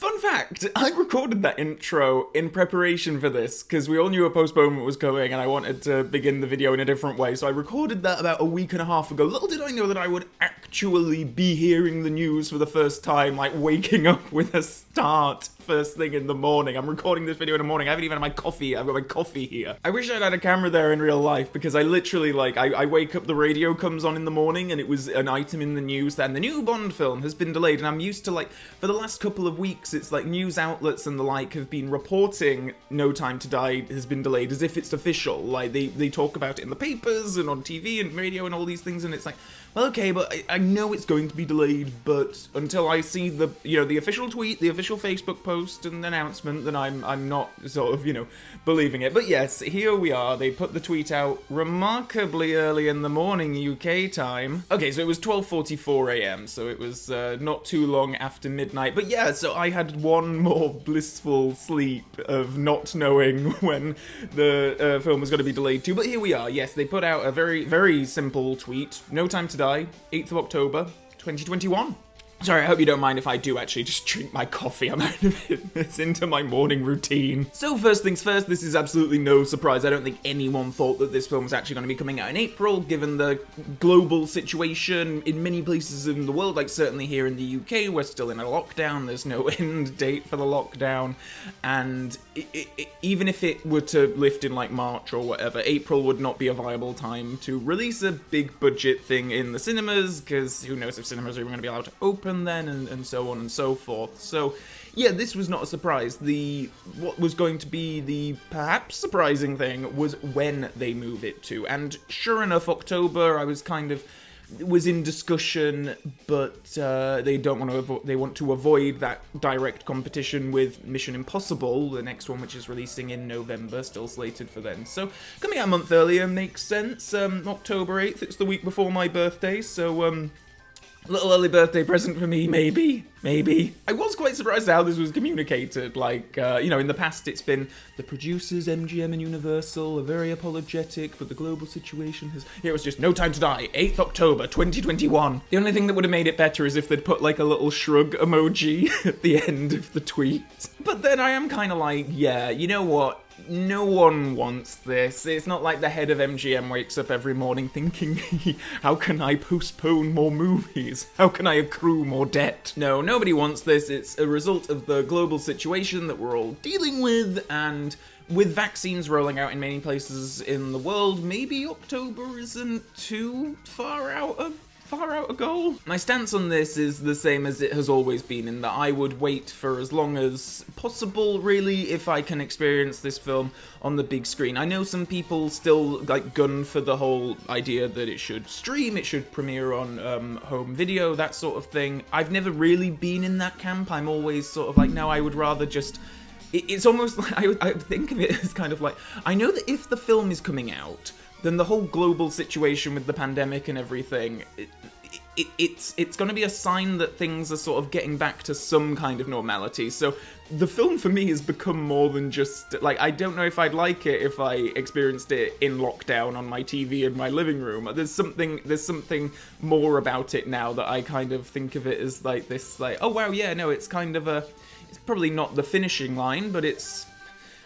Fun fact, I recorded that intro in preparation for this, because we all knew a postponement was coming and I wanted to begin the video in a different way, so I recorded that about a week and a half ago. Little did I know that I would actually be hearing the news for the first time, like waking up with a start first thing in the morning. I'm recording this video in the morning. I haven't even had my coffee. I've got my coffee here. I wish I'd had a camera there in real life, because I literally, like, I wake up, the radio comes on in the morning, and it was an item in the news that the new Bond film has been delayed, and I'm used to, like, for the last couple of weeks, it's like news outlets and the like have been reporting No Time to Die has been delayed as if it's official. Like, they talk about it in the papers and on TV and radio and all these things, and it's like, well, okay, but I know it's going to be delayed, but until I see the, you know, the official tweet, the official Facebook post and announcement, then I'm not sort of, you know, believing it. But yes, here we are. They put the tweet out remarkably early in the morning UK time. Okay, so it was 12:44 AM, so it was not too long after midnight. But yeah, so I had one more blissful sleep of not knowing when the film was going to be delayed to. But here we are. Yes, they put out a very, very simple tweet. No Time to Die, 8th of October, 2021. Sorry, I hope you don't mind if I do actually just drink my coffee. I'm out of it. It's into my morning routine. So first things first, this is absolutely no surprise. I don't think anyone thought that this film was actually going to be coming out in April, given the global situation in many places in the world, like certainly here in the UK, we're still in a lockdown, there's no end date for the lockdown, and even if it were to lift in like March or whatever, April would not be a viable time to release a big budget thing in the cinemas, because who knows if cinemas are even going to be allowed to open then, and so on and so forth. So yeah, this was not a surprise. What was going to be the perhaps surprising thing was when they move it to, and sure enough, October, I was kind of was in discussion, but they want to avoid that direct competition with Mission Impossible, the next one, which is releasing in November, still slated for then. So coming out a month earlier makes sense. October 8th, it's the week before my birthday, so little early birthday present for me, maybe. I was quite surprised how this was communicated. Like, you know, in the past it's been the producers, MGM and Universal, are very apologetic, but the global situation has... It was just No Time to Die, 8th October, 2021. The only thing that would have made it better is if they'd put, like, a little shrug emoji at the end of the tweet. But then I am kind of like, yeah, you know what? No one wants this. It's not like the head of MGM wakes up every morning thinking, how can I postpone more movies? How can I accrue more debt? No, nobody wants this. It's a result of the global situation that we're all dealing with, and with vaccines rolling out in many places in the world, maybe October isn't too far out a goal. My stance on this is the same as it has always been, in that I would wait for as long as possible, really, if I can experience this film on the big screen. I know some people still, like, gun for the whole idea that it should stream, it should premiere on home video, that sort of thing. I've never really been in that camp. I'm always sort of like, no, I would rather just... It's almost like, I think of it as kind of like, I know that if the film is coming out, then the whole global situation with the pandemic and everything, it's going to be a sign that things are sort of getting back to some kind of normality. So the film for me has become more than just, like, I don't know if I'd like it if I experienced it in lockdown on my TV in my living room. There's something more about it now that I kind of think of it as like this, like, oh wow, yeah, no, it's kind of it's probably not the finishing line, but it's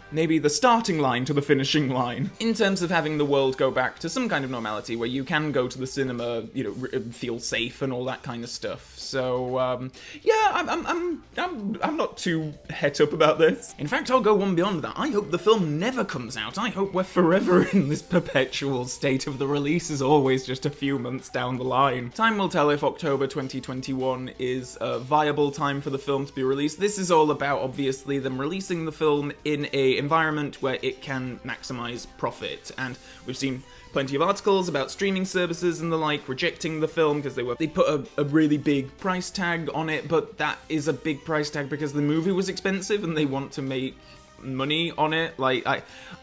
maybe the starting line to the finishing line, in terms of having the world go back to some kind of normality where you can go to the cinema, you know, feel safe and all that kind of stuff. So yeah, I'm not too het up about this. In fact, I'll go one beyond that. I hope the film never comes out. I hope we're forever in this perpetual state of the release is always just a few months down the line. Time will tell if October 2021 is a viable time for the film to be released. This is all about, obviously, them releasing the film in a environment where it can maximize profit, and we've seen plenty of articles about streaming services and the like rejecting the film because they put a really big price tag on it, but that is a big price tag because the movie was expensive and they want to make money on it. Like,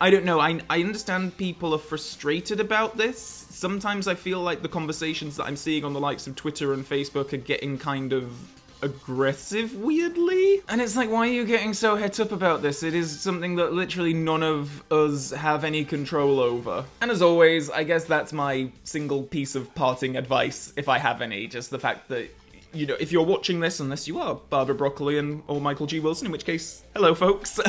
I don't know, I understand people are frustrated about this. Sometimes I feel like the conversations that I'm seeing on the likes of Twitter and Facebook are getting kind of aggressive, weirdly. And it's like, why are you getting so het up about this? It is something that literally none of us have any control over. And as always, I guess that's my single piece of parting advice, if I have any, just the fact that you know, if you're watching this, unless you are Barbara Broccoli or Michael G. Wilson, in which case, hello folks,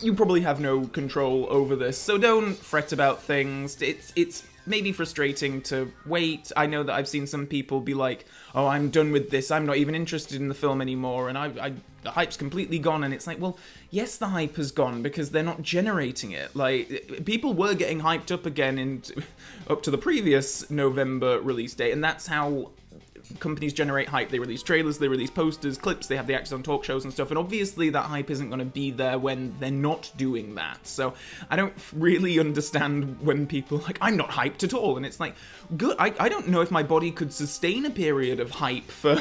you probably have no control over this, so don't fret about things. It's maybe frustrating to wait. I know that I've seen some people be like, oh, I'm done with this, I'm not even interested in the film anymore, and the hype's completely gone, and it's like, well, yes, the hype has gone, because they're not generating it. Like, people were getting hyped up again up to the previous November release date, and that's how companies generate hype. They release trailers, they release posters, clips, they have the actors on talk shows and stuff, and obviously that hype isn't going to be there when they're not doing that. So I don't really understand when people are like, I'm not hyped at all, and it's like, good, I don't know if my body could sustain a period of hype for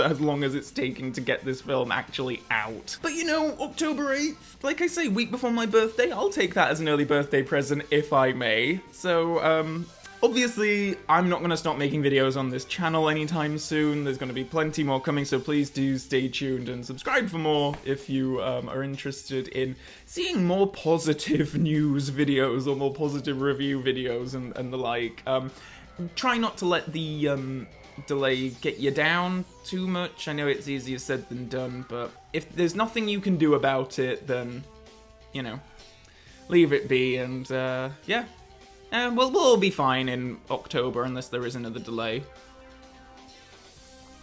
as long as it's taking to get this film actually out. But you know, October 8th, like I say, week before my birthday, I'll take that as an early birthday present if I may. So, obviously, I'm not going to stop making videos on this channel anytime soon. There's going to be plenty more coming, so please do stay tuned and subscribe for more if you are interested in seeing more positive news videos or more positive review videos and the like. Try not to let the delay get you down too much. I know it's easier said than done, but if there's nothing you can do about it, then, you know, leave it be, and yeah. Well, we'll all be fine in October, unless there is another delay.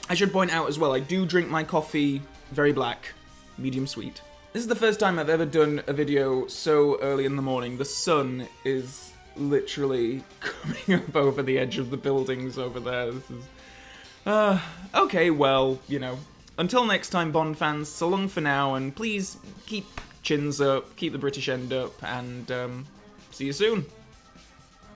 I should point out as well, I do drink my coffee very black, medium sweet. This is the first time I've ever done a video so early in the morning. The sun is literally coming up over the edge of the buildings over there. This is... okay, well, you know, until next time, Bond fans, so long for now, and please keep chins up, keep the British end up, and see you soon.